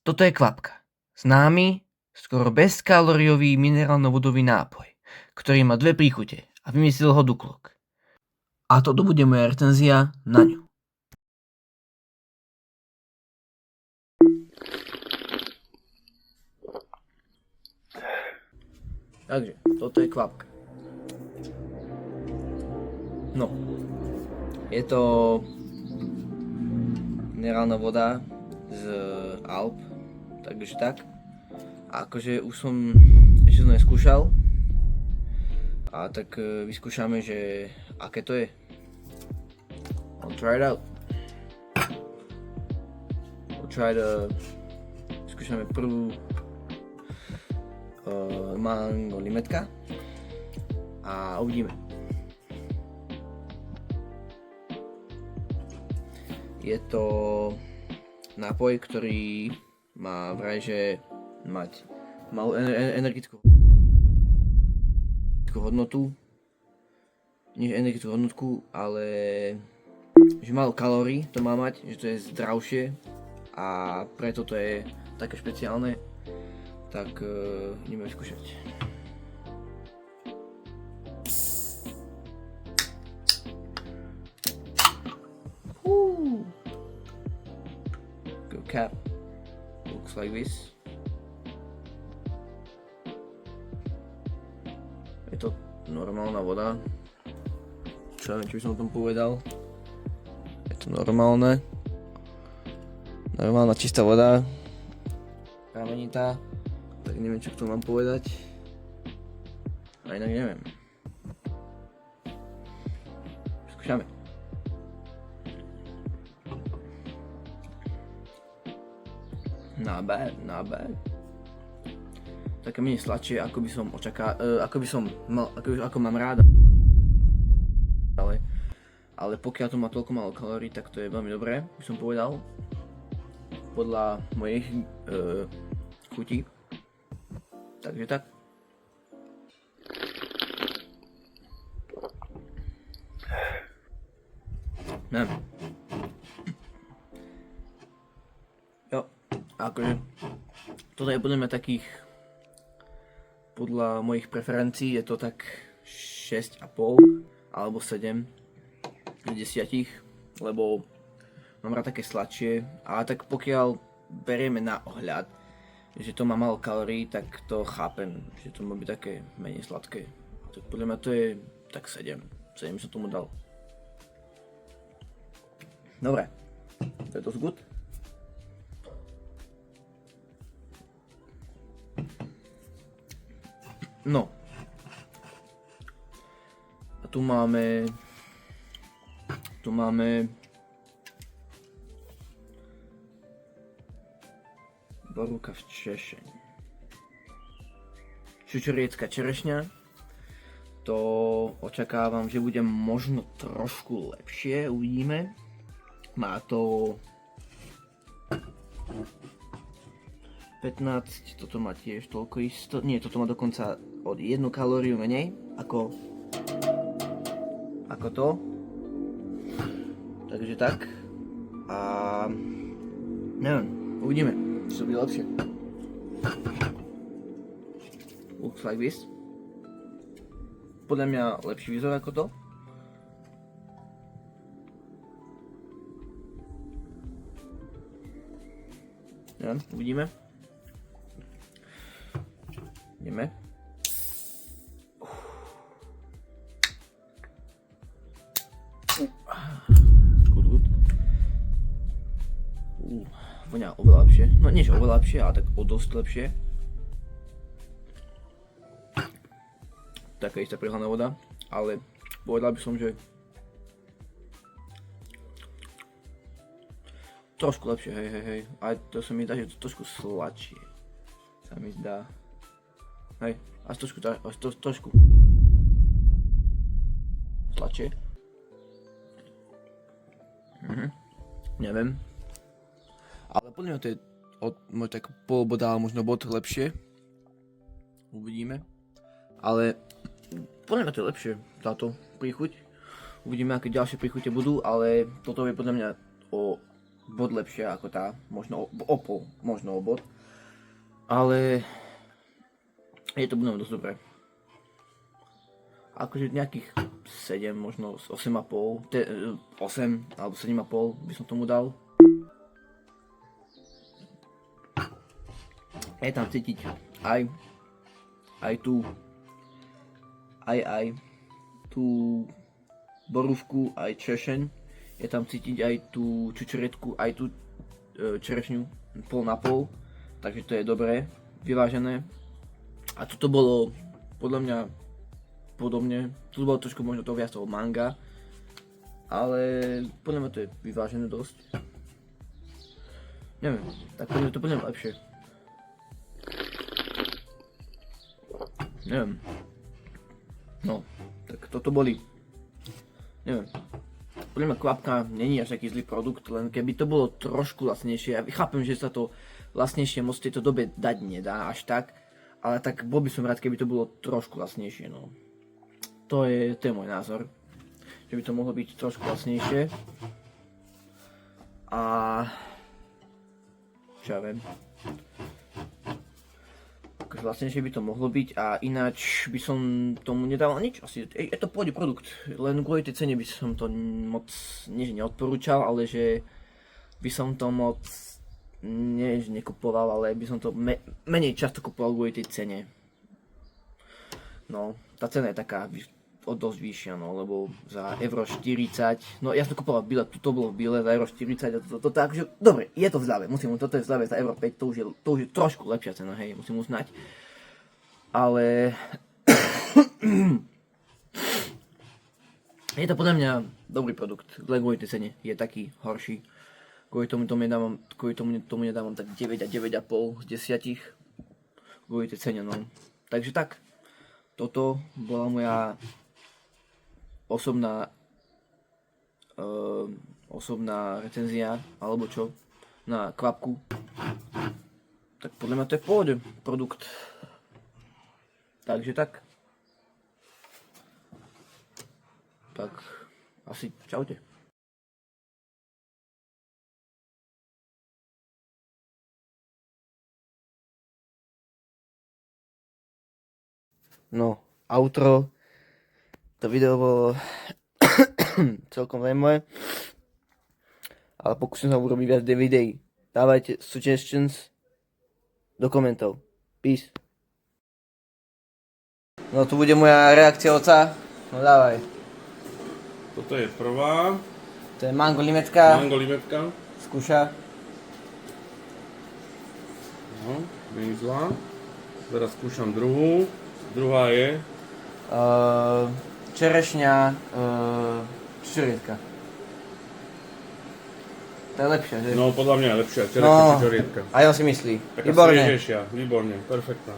Toto je kvapka. Známy, skoro bezkalóriový minerálno-vodový nápoj, ktorý má dve príchute a vymyslel ho Duklok. A toto bude moja recenzia na ňu. Takže, toto je kvapka. No, je to minerálna voda z Alp, takže tak. A akože už som ešte to neskúšal. A tak vyskúšame, že aké to je. I'll try it out. Skúšame prvú mango limetka a uvidíme. Je to nápoj, ktorý má vraj, že mať malú energetickú hodnotu, nie energetickú hodnotku, ale že málo kalórií to má mať, že to je zdravšie a preto to je také špeciálne, tak ideme skúšať. Go cap, looks like this. Je to normálna voda. Čo neviem, či by som o tom povedal. Je to normálne. Normálna čistá voda. Pramenitá. Tak neviem, čo k tomu mám povedať. A inak neviem. Skúšame. Not bad. Také menej sladšie, ako by som ako mám rád. Ale pokiaľ to má toľko málo kalórií, tak to je veľmi dobré, by som povedal. Podľa mojich chutí. Takže tak. Neviem. Jo, akože toto je podľa mňa takých, podľa mojich preferencií je to tak 6,5 alebo 7 z 10, lebo mám rád také sladšie, ale tak pokiaľ berieme na ohľad, že to má málo kalórií, tak to chápem, že to má byť také menej sladké. Tak podľa mňa to je tak 7 som tomu dal. Dobre, to je to good. No. A tu máme borúka v češeň. Čučoriecka čerešňa. To očakávam, že bude možno trošku lepšie, uvidíme. Má to 15, toto má tiež toľko isto, nie, toto má dokonca od 1 kalóriu menej ako to. Takže tak. A neviem, uvidíme, čo bude lepšie. Looks like this. Podľa mňa lepší výzor ako to. Neviem, uvidíme. Ideme. Good. Vonia oveľa lepšie. No nie, že oveľa lepšie, ale tak o dosť lepšie. Taká istá prehľadná voda, ale povedal by som, že trošku lepšie, hej. Aj to sa mi zdá, že to trošku sladšie. Sa mi zdá. Hej, až trošku sladšie. Neviem. Ale podľa mňa to je môj tak pol boda, ale možno bod lepšie. Uvidíme. Ale podľa mňa to je lepšie, táto príchuť. Uvidíme, aké ďalšie príchute budú, ale toto je podľa mňa o bod lepšia ako tá, možno o pol, možno o bod. Ale je to budem dosť dobré. Akože nejakých 7, možno 8,5, 8 alebo 7,5 by som tomu dal. Je tam cítiť aj tú borúvku, aj čerešeň. Je tam cítiť aj tú čučoriedku, aj tú čerešňu pol na pol. Takže to je dobré, vyvážené. A toto bolo podľa mňa podobne. Tu bolo trošku možno to viac toho manga. Ale podľa mňa to je vyvážené dosť. Neviem, tak podľa mňa to podľa mňa lepšie. Neviem. No, tak toto boli. Neviem. Podľa mňa kvapka není až taký zlý produkt, len keby to bolo trošku lacnejšie. Ja chápem, že sa to lacnejšie moc v tejto dobe dať nedá až tak, ale tak bol by som rád, keby to bolo trošku lacnejšie, no. To je môj názor. Že by to mohlo byť trošku lacnejšie. A čo ja viem. Akože lacnejšie by to mohlo byť a ináč by som tomu nedával nič. Asi je to pôjde produkt, len kvôli tej cene by som to moc, nie že neodporúčal, ale že by som to moc nekupoval, ale by som to menej často kupoval kvôli tej cene. No, tá cena je taká dosť vyššia, no, lebo za euro 40, no ja som kupoval bile, to bolo v bile za euro 40 a to tak, že dobre, je to v zľave, toto je v zľave za euro 5, to už je trošku lepšia cena, hej, musím uznať. Ale je to podľa mňa dobrý produkt, len kvôli tej cene je taký horší. Kvôli tomu nedávam tak 9 a 9,5 z 10. Kvôli tej cene, no. Takže tak, toto bola moja osobná recenzia, alebo čo, na kvapku. Tak podľa mňa to je v pohode produkt. Takže tak. Tak, asi čaute. No, outro. To video bolo celkom zaujímavé. Ale pokúsim sa urobiť viac videí. Dávajte suggestions do komentov. Peace. No tu bude moja reakcia oca. No dávaj. Toto je prvá. To je mango limetka. Mango limetka. Skúša. No, nie je zlá. Teraz skúšam druhú. Druhá je? Čerešňa, čučoriedka. To je lepšie, že? No, podľa mňa je lepšia. Čerešňa čučoriedka. A ja si myslí. Taká Výborne. sviežejšia. Výborne, perfektná.